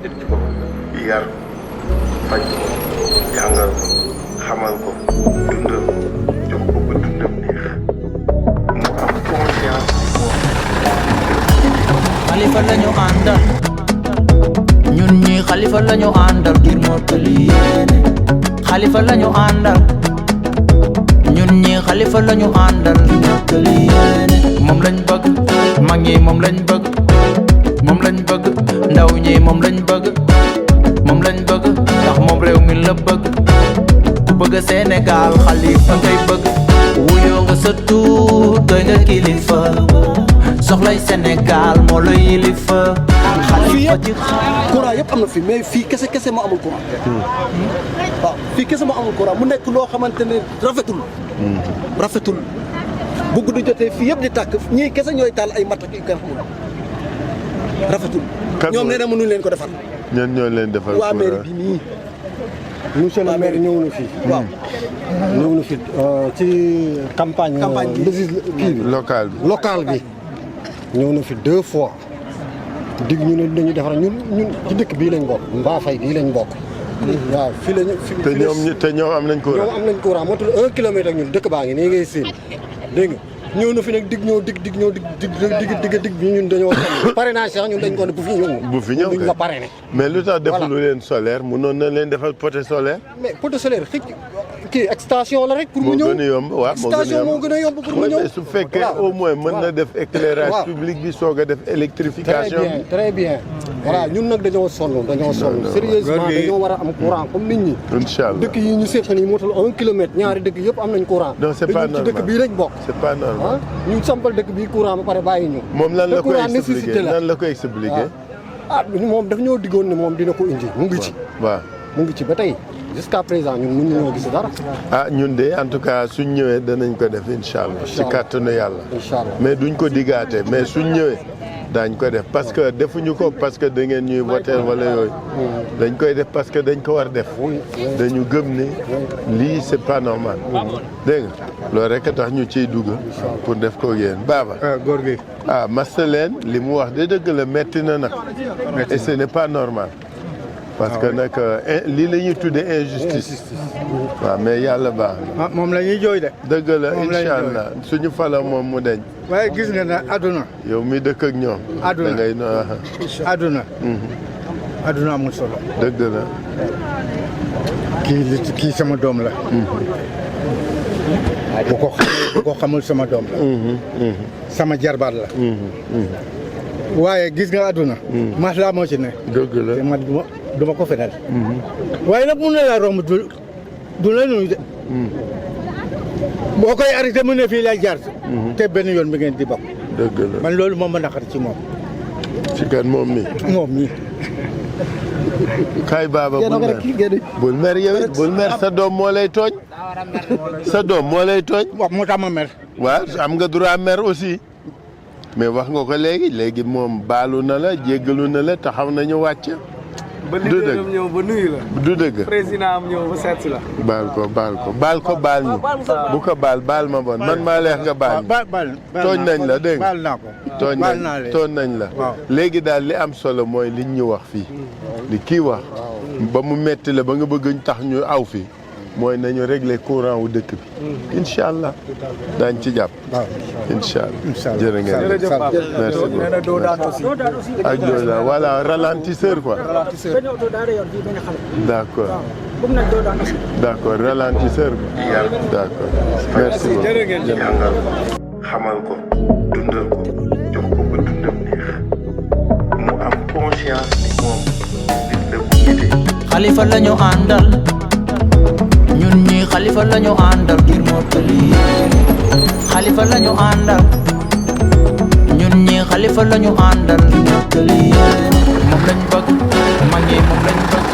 nit ki bopp yar faj jàngal ko xamal ko dundal ko jox ko ba dundam neex mu am conscience Xalifa lañu àndal ñun ñi Xalifa lañu àndal ngir mottali yéene Xalifa lañu àndal ñun ñi Xalifa lañu àndal ngir mottali yéene moom lañ bëgg mag ñi moom lañ bëgg moom lañ bëgg ndaw ñi moom lañ bëgg moom lañ bëgg ndax moom réew mi la bëgg ku bëgg Sénégal Xalifa ngay bëgg wuyoo nga sa tuut doy nga kilifa soxlay Sénégal moo la yilifa Xalifa ci courant yëpp am na fi mais fii kese moo amul courant waaw fii kese moo amul courant mu nekk loo xamante ne rafetul bu guddi jotee fii yëpp di tàkk ñii kese ñooy taal ay matt ak yu kenn xamul rafetul ñoom nee na mënuñ leen ko defal ñen ñoo leen defal waa mairie bi nii monsieur le maire ñëw na fii waaw ñëw na fi ci campagne kii bi local bi ñëw na fi 2 fois dig ñu ne dañuy defar ñun ci dëkk bii lañ bokk Mbafay bii lañ bokk waaw fii lañu te ñoom am nañ courant ñoom am nañ courant motul 1 kilomètre ak ñun dëkk baa ngi nii ngay séen dégg nga ñëw na fi nag dig bi ñun dañoo sonn parrainage sax ñun dañ ko ne bu fi ñëw kay la parrainé mais lu tax defulu leen solaire mënoon na leen defal poteau solaire mais poteau solaire kii extension la rek pour mu ñëw moo gën a yomb waaw extension moo gën a yomb pour mu ñëw su fekkee au moins mën na def éclairage public bi soog a def électrification bi très bien voilà ñun nag dañoo sonn sérieusement dañoo war a am courant comme nit ñi incha allah dëkk yi ñu seq nii motul 1 kilomètre ñaari dëkk yëpp am nañ courant non c'est pas normal ci dëkk bii lañ bokk c'est pas normal ñu sampal dëkk bii courant ba pare bàyyi ñu moom lan la koy expliquer moom daf ñoo diggoon ne moom dina ko indi mu ngi ci waaw mu ngi ci ba tey jusqu'à présent ñun mun ñoo gis dara ñun de en tout cas suñ ñëwee danañ ko def incha allah ci kàttanu yàlla incha allah mais duñ ko diggaate mais suñ ñëwee daañ ko def parce que defuñu ko parce que da ngeen ñuy voter wala yooyu dañ koy def parce que dañ ko war def dañu gëm ni lii c'est pas normal dégg nga loolu rek a tax ñu ciy dugg pour def ko yéen baaba góor gi masta leen li mu wax de dëgg la metti na nag et ce n'est pas normal parce que nag lii la ñuy tuddee injustice waaw mais yàlla baax na moom la ñuy jooy de dëgg la incha allah suñu fala moom mu deñ waaye gis nga ne àdduna yow mi dëkk ak ñoom da ngay àdduna amul solo dëgg la kii sama doom la bu ko xamul sama doom la sama jarbaat la waaye gis nga àdduna maslaa moo ci ne dëgg la te man duma ko fenal waaye nag mun na laa romb du la nuyu de boo koy arrêté mu ne fii lay jaar te benn yoon bi ngeen di bokk dëgg la man loolu moom ma naqar ci moom ci kan moom mi kaay baaba bul mer yow it bul mer sa doom moo lay tooñ wax moo tax ma mer waaw am nga droit mer aussi mais wax nga ko léegi moom baalu na la jéggalu na la taxaw nañu wàcc ba liggéeyam ñëw ba nuyu la. du dëgg président am ñëw ba seet si la. baal ko baal ñu bu ko baal ma bon man maa leex nga baal ñu tooñ nañ la dégg nga baal naa ko tooñ nañ la léegi daal li am solo mooy liñ ñu wax fii li kii wax ba mu metti la ba nga bëgg tax ñu aw fii mooy nañu régler courant wu dëkk bi incha allah daañ ci jàpp incha allah jërë ngeen merci beaucoup ak Doda voilà ralentisseur quoi d'accord ralentisseur quoi d'accord merci beaucoup jàngal xamal ko dundal ko jox ko ba dundam neex mu am conscience ni moom nit la bu nite Xalifa lañu àndal ñun ñi Xalifa lañu àndal ngir mottali yéene Xalifa lañu àndal ñun ñi Xalifa lañu àndal ngir mottali yéene moom lañ bëgg mag ñi moom lañ bëgg